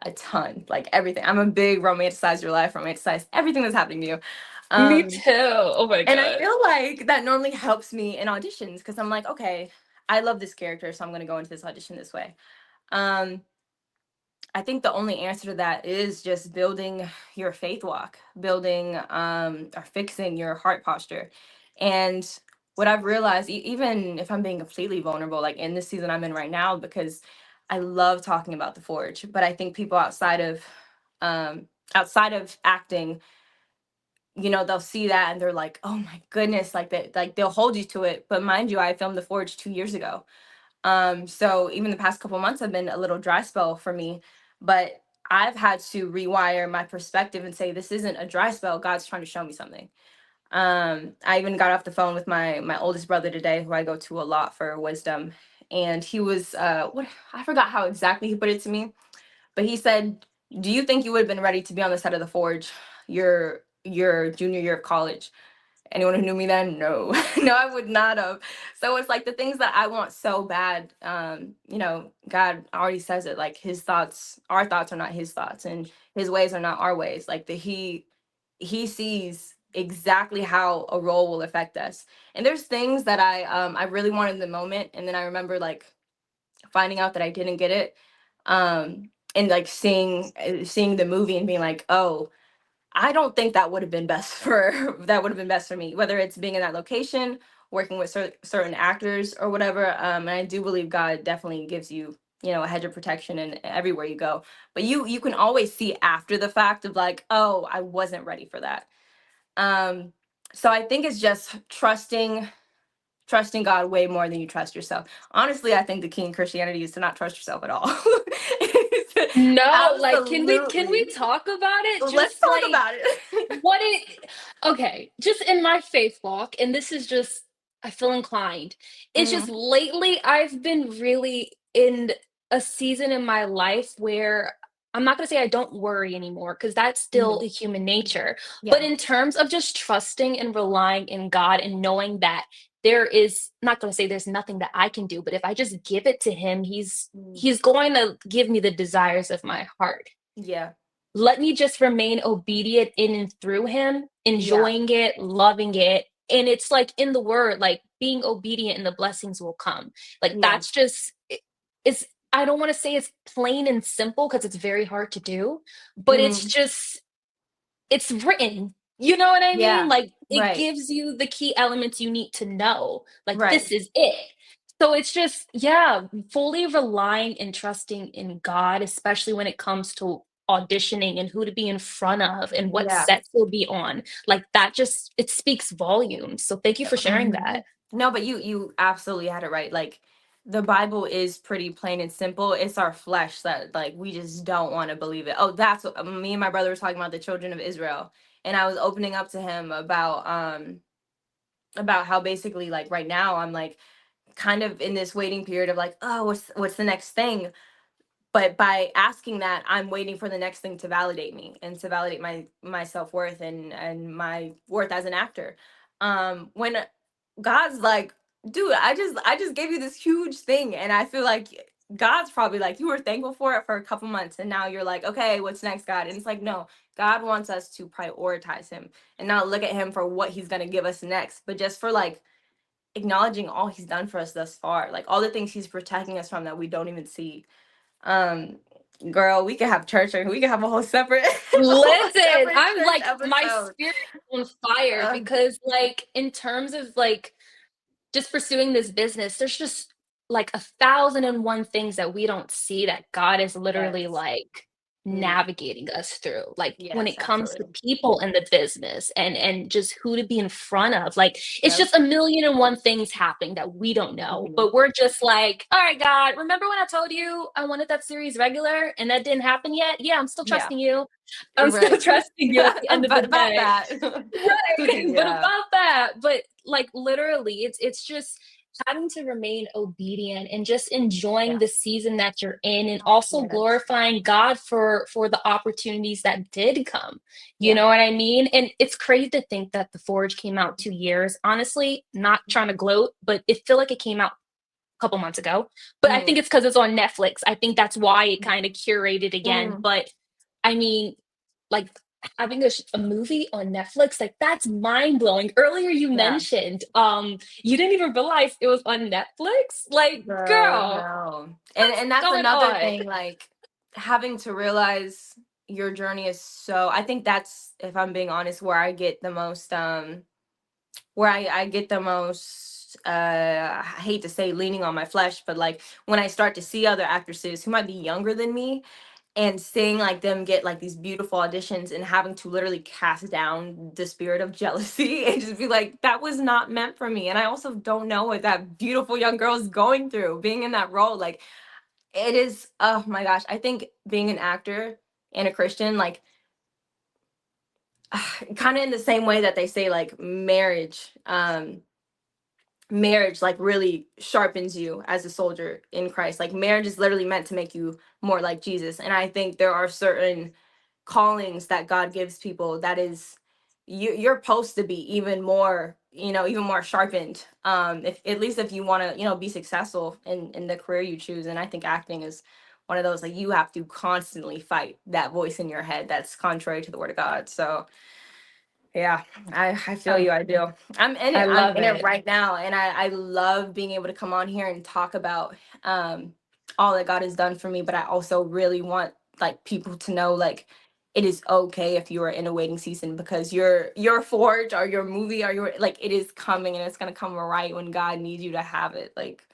a ton, like everything. I'm a big romanticize your life, romanticize everything that's happening to you. Me Um, too. Oh my and I god. feel like that normally helps me in auditions because I'm like, okay, I love this character, so I'm going to go into this audition this way. Um, I think the only answer to that is just building your faith walk, building or fixing your heart posture. And what I've realized, even if I'm being completely vulnerable, like in this season I'm in right now, because I love talking about the forge, but I think people outside of acting, they'll see that and they're like, oh my goodness, like that, like they'll hold you to it. But mind you, I filmed the forge 2 years ago. So even the past couple months have been a little dry spell for me, but I've had to rewire my perspective and say this isn't a dry spell. God's trying to show me something. I even got off the phone with my oldest brother today, who I go to a lot for wisdom, and he was what I forgot how exactly he put it to me, but he said, "Do you think you would have been ready to be on the set of the Forge your junior year of college?" Anyone who knew me then, no, no, I would not have. So it's like the things that I want so bad. God already says it. Like our thoughts are not His thoughts, and His ways are not our ways. Like He sees exactly how a role will affect us. And there's things that I really wanted in the moment, and then I remember like finding out that I didn't get it, and like seeing the movie and being like, oh, I don't think that would have been best for that would have been best for me, whether it's being in that location, working with certain actors or whatever. And I do believe God definitely gives you, a hedge of protection and everywhere you go. But you can always see after the fact of like, oh, I wasn't ready for that. Um, so I think it's just trusting God way more than you trust yourself. Honestly, I think the key in Christianity is to not trust yourself at all. No, like can we Absolutely. talk about it? Let's Just talk like about it. what it okay, just in my faith walk, and this is just I feel inclined. It's just Mhm. lately I've been really in a season in my life where I'm not gonna say I don't worry anymore because that's still Mhm. a human nature. But Yeah. in terms of just trusting and relying in God and knowing that there is not gonna say there's nothing that I can do, but if I just give it to him, Mm. he's going to give me the desires of my heart. Yeah. Let me just remain obedient in and through him, Yeah. enjoying it, loving it. And it's like in the word, like being obedient and the blessings will come. Like Yeah. that's just it's I don't want to say it's plain and simple because it's very hard to do, but it's Mhm. just it's written. You know what I mean? Yeah. Like it Right. gives you the key elements you need to know. Like Right. this is it. So it's just, yeah, fully relying and trusting in God, especially when it comes to auditioning and who to be in front of and what Yeah. sets you'll be on. Like that just it speaks volumes. So thank you for sharing that. Mhm. No, but you absolutely had it right. Like the Bible is pretty plain and simple. It's our flesh that like we just don't want to believe it. Oh, that's what me and my brother were talking about the children of Israel. And I was opening up to him about how basically like right now I'm like kind of in this waiting period of like, oh, what's the next thing? But by asking that, I'm waiting for the next thing to validate me and to validate my self-worth and my worth as an actor. When God's like, dude, I just gave you this huge thing, and I feel like God's probably like, you were thankful for it for a couple months, and now you're like, okay, what's next, God? And it's like, no, God wants us to prioritize him and not look at him for what he's gonna give us next, but just for like acknowledging all he's done for us thus far, like all the things he's protecting us from that we don't even see. um Girl, we could have church, or we could have a whole separate, a whole Listen, separate I'm church like my episode. spirit is on fire Uh, because like in terms of like just pursuing this business, there's just like 1,001 things that we don't see that God is literally yes. like Mm, navigating us through. Like when yes, it comes to absolutely. people in the business and just who to be in front of. Like it's Yep. just 1,000,001 things happening that we don't know. Mhm. But we're just like, all right, God, remember when I told you I wanted that series regular and that didn't happen yet? Yeah, I'm still Yeah. trusting you. I'm still Right. trusting you at the end of the About day. that. Right. But Yeah. about that, but like literally, it's just having to remain obedient and just enjoying Yeah. the season that you're in and also Yes. glorifying God for the opportunities that did come. You Yeah. know what I mean? And it's crazy to think that The Forge came out 2 years. Honestly, not trying to gloat, but it feel like it came out a couple months ago. But I think Mm. it's because it's on Netflix. I think that's why it kind of curated again. Mm. But I mean, like having a movie on Netflix, like that's mind blowing. Earlier you Yeah. mentioned you didn't even realize it was on Netflix. Like, Girl, girl, no. what's And that's going another on? thing, like having to realize your journey is so, I think that's, if I'm being honest, where I get the most where I get the most I hate to say leaning on my flesh, but like when I start to see other actresses who might be younger than me and seeing like them get like these beautiful auditions and having to literally cast down the spirit of jealousy and just be like, that was not meant for me. And I also don't know what that beautiful young girl is going through being in that role. Like it is, oh my gosh, I think being an actor and a Christian, like kind of in the same way that they say like marriage like really sharpens you as a soldier in Christ. Like marriage is literally meant to make you more like Jesus. And I think there are certain callings that God gives people that is, you're supposed to be even more, even more sharpened. If at least if you want to, be successful in the career you choose. And I think acting is one of those, like you have to constantly fight that voice in your head that's contrary to the word of God. So yeah, I feel Oh, you. I do. I'm in I it. I'm love in it it. right now, and I love being able to come on here and talk about um all that God has done for me. But I also really want like people to know like it is okay if you are in a waiting season because your forge or your movie or your like it is coming and it's gonna come right when God needs you to have it. Like,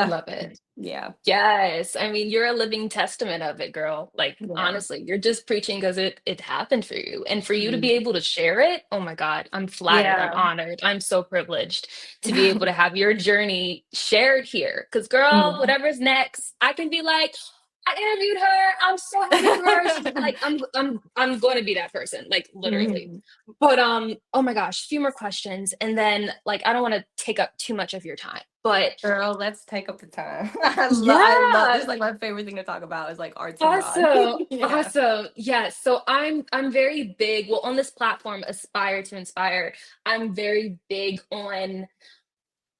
I uh, love it. yeah, Yes, I mean, you're a living testament of it, girl. Like, yeah, honestly, you're just preaching because it happened for you. And for you to be Mhm. able to share it, oh my God, I'm flattered. I'm Yeah. honored. I'm so privileged to be able to have your journey shared here. Because, girl, Mhm. whatever's next, I can be like, I interviewed her. I'm so happy for her. She's like, I'm going to be that person, like literally. Mhm. But oh my gosh, a few more questions, and then like I don't want to take up too much of your time, but Girl, let's take up the time. I love this yeah. is like my favorite thing to talk about is like arts and God. Awesome. Yeah. Awesome. Yes. So I'm very big, well, on this platform, Aspire to Inspire, I'm very big on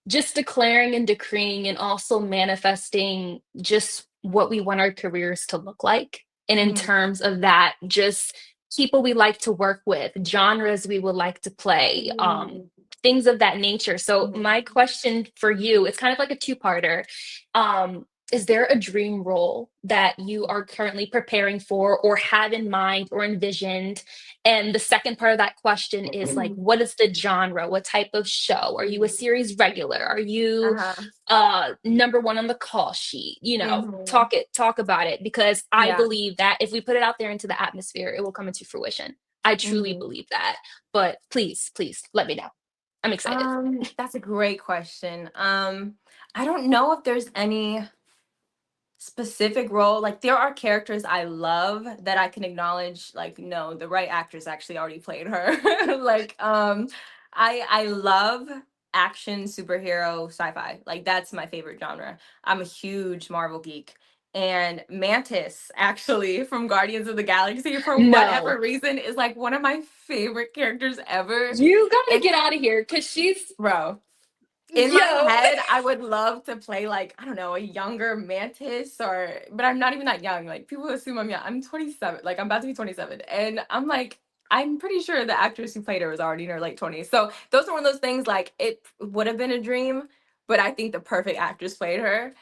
just declaring and decreeing and also manifesting just what we want our careers to look like. And in Mhm. terms of that, just people we like to work with, genres we would like to play, Mhm. things of that nature. So Mhm. my question for you, it's kind of like a two-parter. Is there a dream role that you are currently preparing for or have in mind or envisioned? And the second part of that question is like, what is the genre? What type of show? Are you a series regular? Are you Uh-huh. number one on the call sheet? Mhm. Talk about it because I Yeah. believe that if we put it out there into the atmosphere, it will come into fruition. I truly Mhm. believe that. But please, please let me know. I'm excited. That's a great question. I don't know if there's any specific role. Like there are characters I love that I can acknowledge, like, no, the right actress actually already played her. Like, I love action, superhero, sci-fi. Like that's my favorite genre. I'm a huge Marvel geek. And Mantis, actually, from Guardians of the Galaxy, for No, whatever reason, is like one of my favorite characters ever. you gotta And get out of here because she's bro, in my yo. head, I would love to play like, I don't know, a younger Mantis or but I'm not even that young. Like people assume I'm young. I'm 27. Like I'm about to be 27. And I'm like, I'm pretty sure the actress who played her was already in her late 20s. So those are one of those things like it would have been a dream, but I think the perfect actress played her.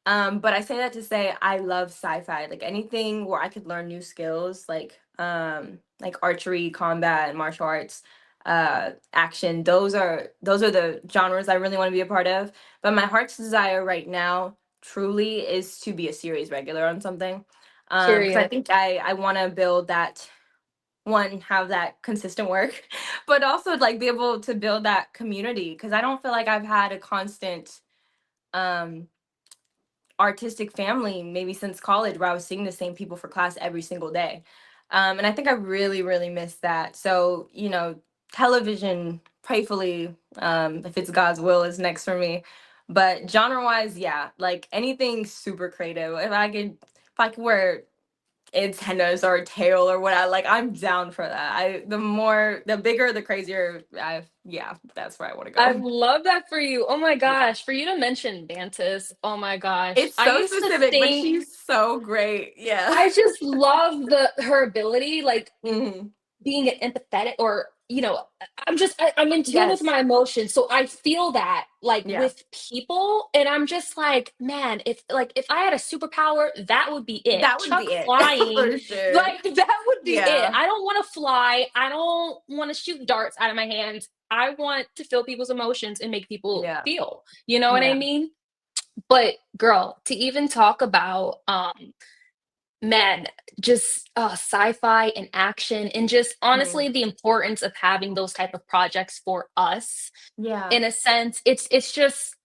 But I say that to say I love sci-fi. Like anything where I could learn new skills, like archery, combat, and martial arts, action. Those are the genres I really want to be a part of. But my heart's desire right now truly is to be a series regular on something. Because I Period. think I want to build that, one, have that consistent work, but also like be able to build that community, because I don't feel like I've had a constant um artistic family maybe since college, where I was seeing the same people for class every single day. And I think I really, really miss that. So, television, prayfully, if it's God's will, is next for me. But genre wise, yeah, like anything super creative. If I could wear antennas or a tail or what, I like, I'm down for that. The bigger, the crazier. Yeah, that's where I want to I go. love that for you. Oh my Yeah. gosh, for you to mention Mantis. Oh my gosh. It's I so used to specific, but think she's so great. Yeah. I just love the her ability, like Hmm. being empathetic, or I'm in tune with Yes. my emotions, so I feel that like Yeah. with people, and I'm just like, man, if I had a superpower, that would be it. That would be Chuck it. flying, For sure. like that would be it. Yeah. I don't want to fly, I don't want to shoot darts out of my hands. I want to feel people's emotions and make people Yeah. feel, you know what I Yeah. mean? But girl, to even talk about man, just sci-fi and action, and just Mhm. honestly the importance of having those type of projects for us, Yeah. in a sense, it's just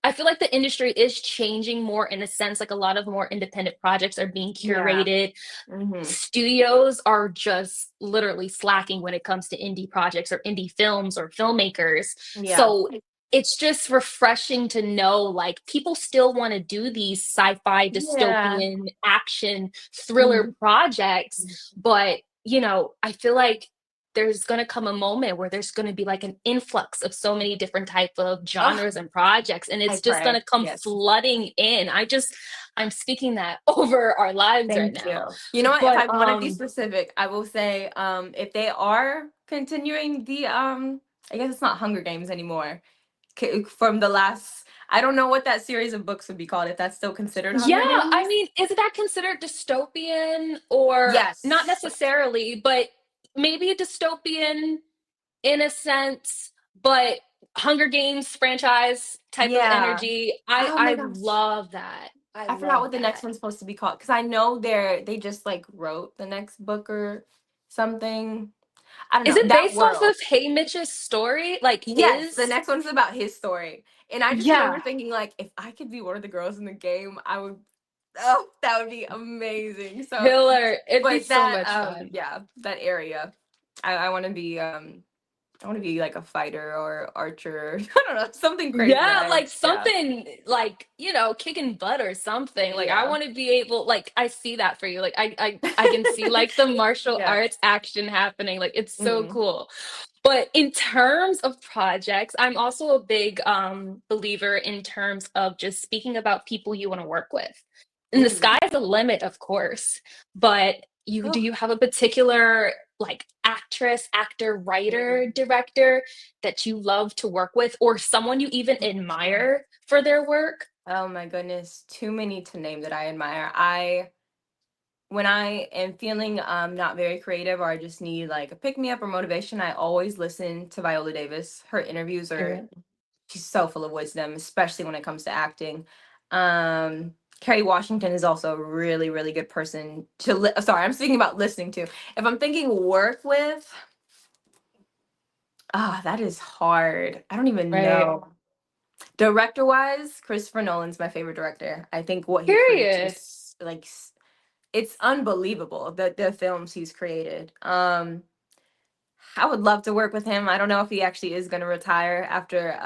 I feel like the industry is changing more, in a sense, like a lot of more independent projects are being Yeah. curated. Hmm. Studios are just literally slacking when it comes to indie projects or indie films or filmmakers. Yeah. So it's just refreshing to know like people still want to do these sci-fi Yeah. dystopian action thriller Hmm. projects, but I feel like there's going to come a moment where there's going to be like an influx of so many different type of Oh, genres and projects, and I it's just going pray. to come Yes. flooding in. I'm speaking that over our lives right Thank now. you. You know what? If But I want to be specific, I will say, if they are continuing the, I guess it's not Hunger Games anymore. From the last, I don't know what that series of books would be called, if that's still considered yeah, Hunger I Games. mean, is that considered dystopian, or not Yes. necessarily, but maybe a dystopian in a sense, but Hunger Games franchise type of Yeah. energy. I Oh my I gosh. love that. I I forgot love what the next that. one's supposed to be called, because I know they just like wrote the next book or something. I don't Is know. it That based off world. of Hey Mitch's story? Like Yes, the his? next one's about his story. And I just remember Yeah. thinking, like, if I could be one of the girls in the game, I would, oh, that would be amazing. So, Killer. It'd be but so much fun. yeah, that area. I want to be like a fighter or archer. I don't know, something crazy. Yeah, like Yeah. something like, kicking butt or something. Like I Yeah. want to be able, like I see that for you. Like I can see like the martial Yeah. arts action happening. Like it's so Hmm. cool. But in terms of projects, I'm also a big believer in terms of just speaking about people you want to work with. And the Ooh. sky's the limit, of course. But do Oh. you have a particular like actress, actor, writer, Mm. director that you love to work with, or someone you even admire for their work? Oh my goodness, too many to name that I admire. I When I am feeling not very creative, or I just need like a pick me up or motivation, I always listen to Viola Davis. Her interviews are Period. She's so full of wisdom, especially when it comes to acting. Um Kerry Washington is also a really, really good person to sorry, I'm speaking about listening to. If I'm thinking work with, that is hard. I don't even Right. know. Director wise, Christopher Nolan's my favorite director. I think what he creates Period. is like it's unbelievable, the films he's created. I would love to work with him. I don't know if he actually is going to retire after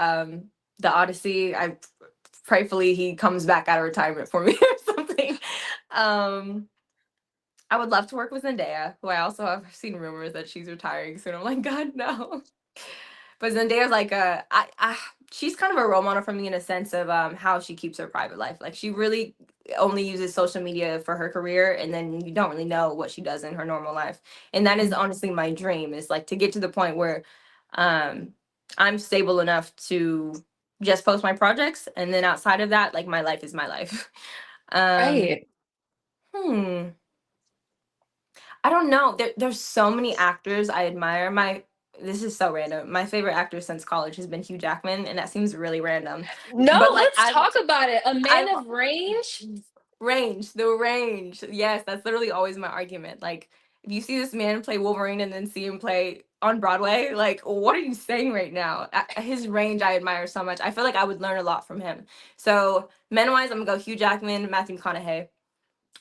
the Odyssey. I Prayfully he comes back out of retirement for me or something. Um I would love to work with Zendaya, who I also have seen rumors that she's retiring soon. I'm like, God, no. But Zendaya's like she's kind of a role model for me in a sense of how she keeps her private life. Like she really only uses social media for her career, and then you don't really know what she does in her normal life. And that is honestly my dream, is like to get to the point where um I'm stable enough to just post my projects, and then outside of that, like, my life is my life. um Right. hmm I don't know. There's so many actors I admire. This is so random. My favorite actor since college has been Hugh Jackman, and that seems really random. No, But like, let's talk about it. A man I've of range. the range. Yes, that's literally always my argument. Like, if you see this man play Wolverine and then see him play on Broadway, like, what are you saying right now? His range I admire so much. I feel like I would learn a lot from him. So men wise, I'm gonna go Hugh Jackman, Matthew McConaughey,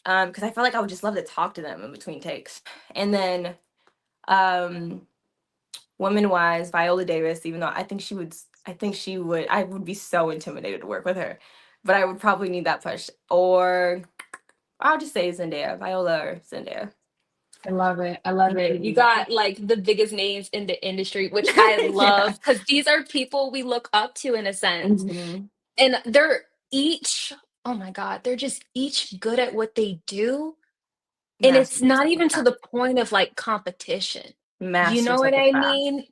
because I feel like I would just love to talk to them in between takes. And then um woman wise, Viola Davis, even though I would be so intimidated to work with her, but I would probably need that push. Or I'll just say Zendaya, Viola or Zendaya. I love it. I love it. You Mhm. got like the biggest names in the industry, which I Yeah. love because these are people we look up to in a sense. Hmm. And they're each, oh my God, they're just each good at what they do. And it's Masters not of the even to craft. the point of like competition. You know Masters what of the I craft. mean?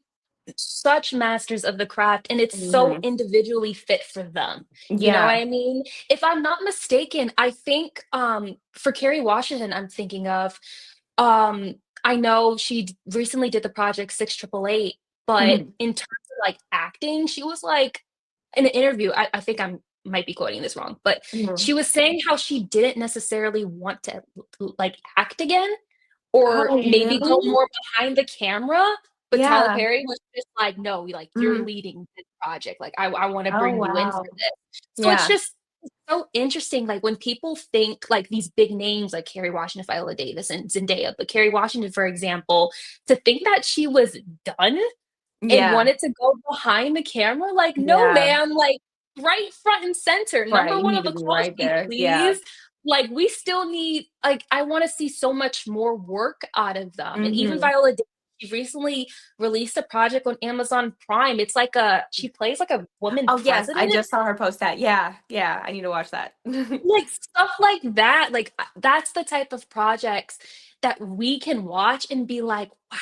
Such masters of the craft, and it's so Hmm. individually fit for them. You know what Yeah. I mean? If I'm not mistaken, I think for Kerry Washington, I'm thinking of um I know she recently did the project 6888, but Hmm. in terms of like acting, she was like in an interview, I think I might be quoting this wrong, but Hmm. she was saying how she didn't necessarily want to like act again or Oh, maybe go really? more behind the camera, but Tyler Yeah. Perry was just like, "No, like, you're Hmm. leading this project, like, I wanna Oh, bring you in for wow. this." So it's Yeah. just so interesting, like, when people think, like, these big names like Kerry Washington, Viola Davis, and Zendaya, but Kerry Washington, for example, to think that she was done and Yeah. wanted to go behind the camera, like, "No, Yeah. ma'am, like, right front and center, Right. number You 1 need on to the be call right sheet, there. Yeah. please." Like, we still need like, I wanna see so much more work out of them, and even Hmm. Viola Davis, she recently released a project on Amazon Prime, it's like a she plays like a woman Oh, yes, I president? just saw her post that. Yeah, yeah, I need to watch that. Like, stuff like that, like, that's the type of projects that we can watch and be like, "Wow,"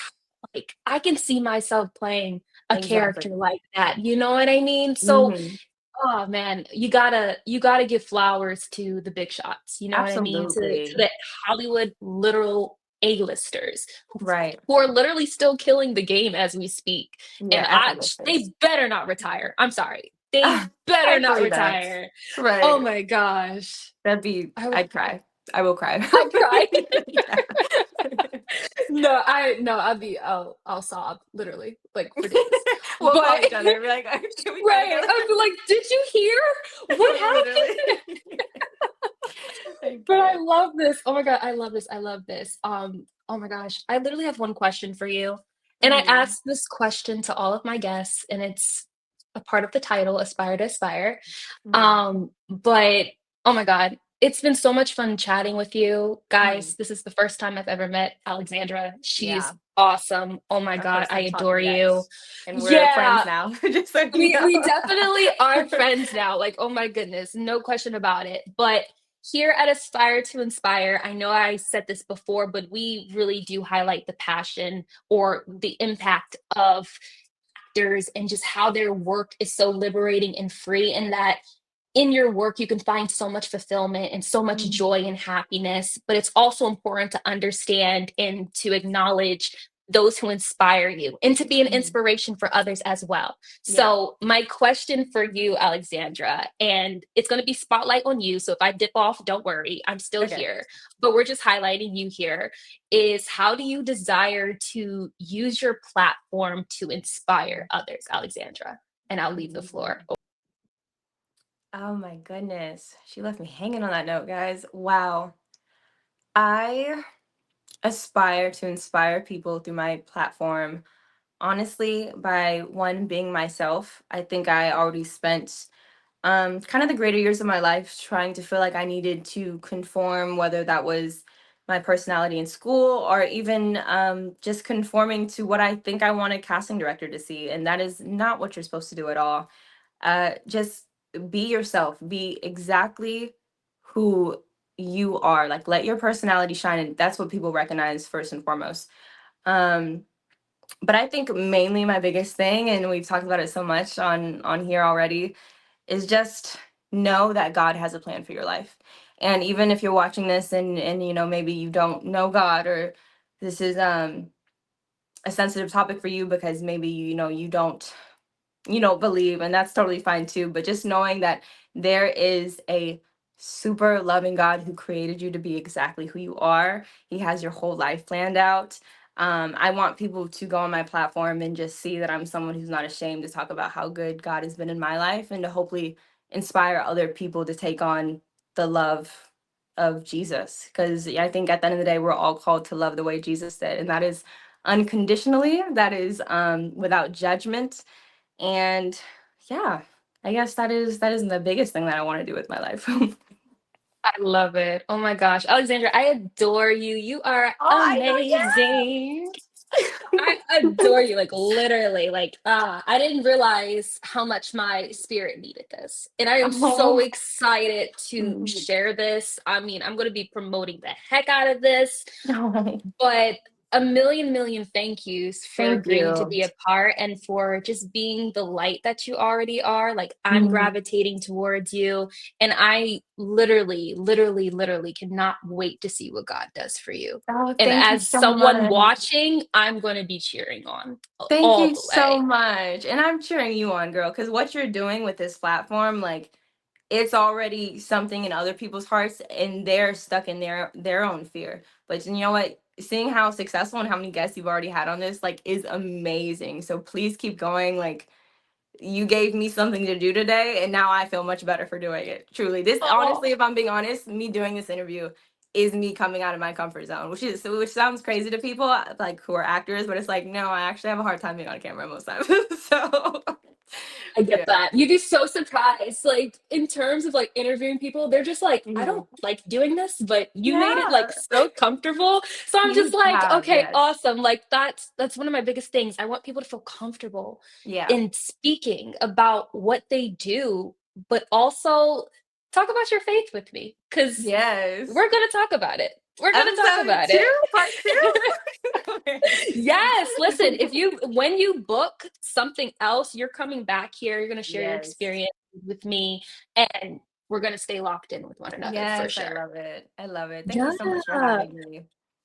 like, I can see myself playing a Exactly. character like that, you know what I mean? So, Mhm. oh, man, you gotta give flowers to the big shots, you know what I mean? To Absolutely. the Hollywood literal A-listers Right. who are literally still killing the game as we speak, Yeah, and effortlessness. they better not retire, I'm sorry. They Ah, better I not believe that. retire. Oh Right. my gosh. That'd be, I would I'd cry. I will cry. I cry. Yeah. No, no, I'll sob literally, like, for days. We'll But call each other and be like, "Can we cry right, together?" I'll be like, "Did you hear? What Literally. happened?" I But I can't. love this. Oh my god, I love this, I love this. Oh my gosh, I literally have one question for you, and I Mhm. ask this question to all of my guests, and it's a part of the title, Aspire to Aspire. Mhm. But oh my god, it's been so much fun chatting with you. Mhm. Guys, this is the first time I've ever met Alexandra. She's Yeah. awesome. Oh my Our god, first I time talking, adore you. guys. And we're Yeah, friends now, just so you we know. definitely are friends now, like, oh my goodness, no question about it, but here at Aspire to Inspire, I know I said this before, but we really do highlight the passion or the impact of actors and just how their work is so liberating and free, and that in your work you can find so much fulfillment and so much Mhm. joy and happiness, but it's also important to understand and to acknowledge those who inspire you and to be an Mhm. inspiration for others as well. Yeah. So my question for you, Alexandra, and it's going to be spotlight on you, so if I dip off, don't worry, I'm still Okay. here, but we're just highlighting you here, is how do you desire to use your platform to inspire others, Alexandra? And I'll leave the floor. Mhm. Oh my goodness. She left me hanging on that note, guys. Wow. I aspire to inspire people through my platform, honestly, by one, being myself. I think I already spent kind of the greater years of my life trying to feel like I needed to conform, whether that was my personality in school or even just conforming to what I think I want a casting director to see. And that is not what you're supposed to do at all. Just be yourself, be exactly who you are. Like, let your personality shine. And that's what people recognize first and foremost. Um, But I think mainly my biggest thing, and we've talked about it so much on here already, is just know that God has a plan for your life. And even if you're watching this and you know maybe you don't know God, or this is a sensitive topic for you because maybe you know you don't believe, and that's totally fine too. But just knowing that there is a super loving God who created you to be exactly who you are. He has your whole life planned out. I want people to go on my platform and just see that I'm someone who's not ashamed to talk about how good God has been in my life, and to hopefully inspire other people to take on the love of Jesus. Because I think at the end of the day, we're all called to love the way Jesus did, and that is unconditionally, that is without judgment. And yeah, I guess that is the biggest thing that I want to do with my life. Oh, I love it. Oh my gosh. Alexandra, I adore you. You are I amazing. know, I adore you, like literally. Like, I didn't realize how much my spirit needed this. And I yeah. am so Oh, excited to share this. I mean, I'm going to be promoting the heck out of this. no. But a million, million thank yous for Thank agreeing to you. be a part and for just being the light that you already are. Like, I'm Mhm. gravitating towards you. And I literally, literally, literally cannot wait to see what God does for you. Oh, And thank you as so someone much. watching, I'm going to be cheering on Thank all you the so way. much. And I'm cheering you on, girl, because what you're doing with this platform, like, it's already something in other people's hearts, and they're stuck in their own fear. But you know what? Seeing how successful and how many guests you've already had on this, like, is amazing. So please keep going. Like, you gave me something to do today, and now I feel much better for doing it. Truly. This, Oh, honestly, if I'm being honest, me doing this interview is me coming out of my comfort zone, which sounds crazy to people like who are actors, but it's like, no, I actually have a hard time being on camera most times. So I yeah. get that. You'd be so surprised. Like in terms of like interviewing people, they're just like, I Mhm. don't like doing this, but you made it like Yeah. so comfortable. So I'm just You like, have, okay, yes. awesome. Like that's one of my biggest things. I want people to feel comfortable Yeah. in speaking about what they do, but also talk about your faith with me because Yes. we're gonna talk about it. We're gonna talk Episode about 2, it. part 2. Yes, listen, if you when you book something else, you're coming back here, you're gonna share your Yes. experience with me, and we're gonna stay locked in with one another for Yes, I sure. love it. I love it. Thank you so much for Yeah. having me.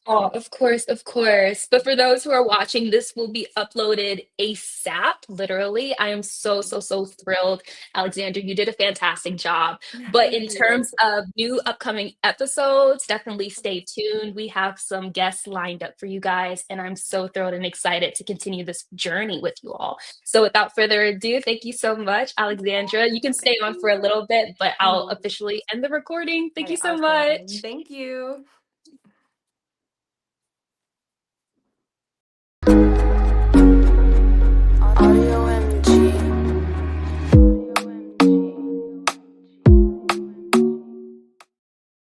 Oh, of course, of course. But for those who are watching, this will be uploaded ASAP, literally. I am so, so, so thrilled. Alexander, you did a fantastic job. But Thank in you. terms of new upcoming episodes, definitely stay tuned. We have some guests lined up for you guys, and I'm so thrilled and excited to continue this journey with you all. So without further ado, thank you so much, Alexandra. You can Thank stay on for a you. little bit, but I'll Mhm. officially end the recording. Thank you Okay, so awesome. much. Thank you.